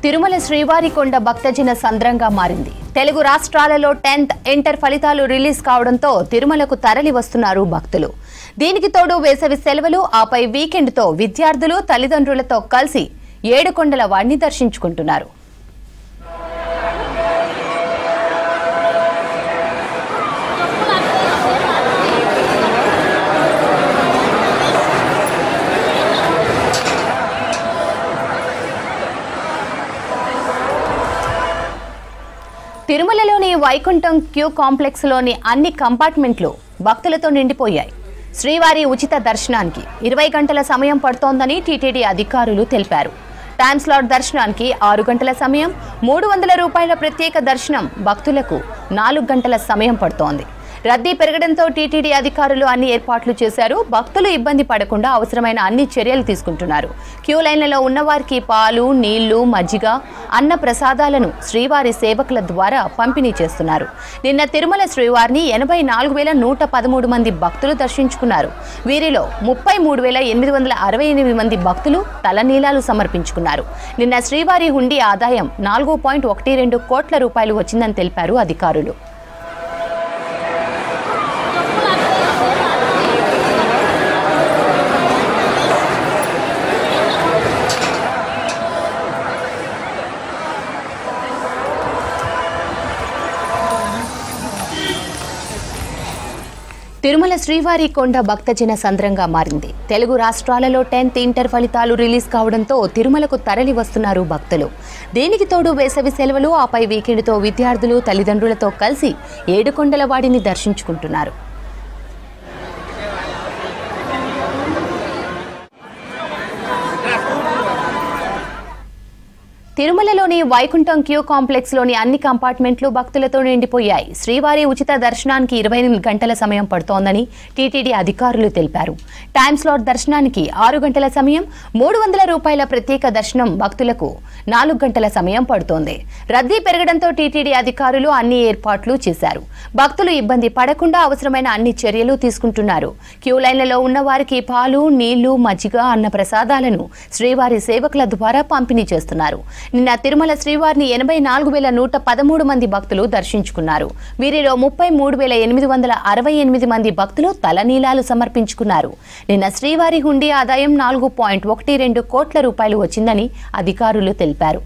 తిరుమల శ్రీవారి కొండ భక్తజన సంద్రంగా మారింది. తెలుగు రాష్ట్రాలలో 10th ఇంటర్ ఫలితాలు రిలీజ్ కావడంతో తిరుమలకు తరలి వస్తున్నారు భక్తులు. దీనికి తోడు వేసవి సెలవులు, ఆపై వీకెండ్తో విద్యార్థులు తల్లిదండ్రులతో కలిసి ఏడుకొండల వాడిని దర్శించుకుంటున్నారు. తిరుమలలోని వైకుంఠం క్యూ కాంప్లెక్స్ లోని అన్ని కంపార్ట్మెంట్లు భక్తులతో నిండిపోయాయి. శ్రీవారి ఉచిత దర్శనానికి 20 గంటల సమయం పడుతోందని టీటీడీ అధికారులు తెలిపారు. టైమ్ స్లాట్ దర్శనానికి 6 గంటల సమయం, 300 రూపాయల ప్రత్యేక దర్శనం భక్తులకు 4 గంటల సమయం పడుతోంది. రద్దీ పెరగడంతో టీటీడీ అధికారులు అన్ని ఏర్పాట్లు చేశారు. భక్తులు ఇబ్బంది పడకుండా అవసరమైన అన్ని చర్యలు తీసుకుంటున్నారు. క్యూ లైన్లలో ఉన్నవారికి పాలు, నీళ్లు, మజ్జిగ, అన్న ప్రసాదాలను శ్రీవారి సేవకుల ద్వారా పంపిణీ చేస్తున్నారు. నిన్న తిరుమల శ్రీవారిని 84,113 మంది భక్తులు దర్శించుకున్నారు. వీరిలో 33,868 మంది భక్తులు తలనీలాలు సమర్పించుకున్నారు. నిన్న శ్రీవారి హుండీ ఆదాయం 4.12 కోట్ల రూపాయలు వచ్చిందని తెలిపారు అధికారులు. తిరుమల శ్రీవారి కొండ భక్తజన సంద్రంగా మారింది. తెలుగు రాష్ట్రాలలో 10th ఇంటర్ ఫలితాలు రిలీజ్ కావడంతో తిరుమలకు తరలి వస్తున్నారు భక్తులు. దీనికి తోడు వేసవి సెలవులు, ఆపై వీకెండ్తో విద్యార్థులు తల్లిదండ్రులతో కలిసి ఏడుకొండల వాడిని దర్శించుకుంటున్నారు. తిరుమలలోని వైకుంఠం క్యూ కాంప్లెక్స్ లోని అన్ని కంపార్ట్మెంట్లు భక్తులతో నిండిపోయాయి. శ్రీవారి ఉచిత దర్శనానికి 20 గంటల సమయం పడుతోందని టీటీడీ అధికారులు తెలిపారు. టైమ్ స్లాట్ దర్శనానికి 6 గంటల సమయం, 300 రూపాయల ప్రత్యేక దర్శనం భక్తులకు 4 గంటల సమయం పడుతోంది. రద్దీ పెరగడంతో టీటీడీ అధికారులు అన్ని ఏర్పాట్లు చేశారు. భక్తులు ఇబ్బంది పడకుండా అవసరమైన అన్ని చర్యలు తీసుకుంటున్నారు. క్యూ లైన్లలో ఉన్న వారికి పాలు, నీళ్లు, మజ్జిగ, అన్న ప్రసాదాలను శ్రీవారి సేవకుల ద్వారా పంపిణీ చేస్తున్నారు. నిన్న తిరుమల శ్రీవారిని 84,113 మంది భక్తులు దర్శించుకున్నారు. వీరిలో 33,868 మంది భక్తులు తలనీలాలు సమర్పించుకున్నారు. నిన్న శ్రీవారి హుండీ ఆదాయం 4.12 కోట్ల రూపాయలు వచ్చిందని అధికారులు తెలిపారు.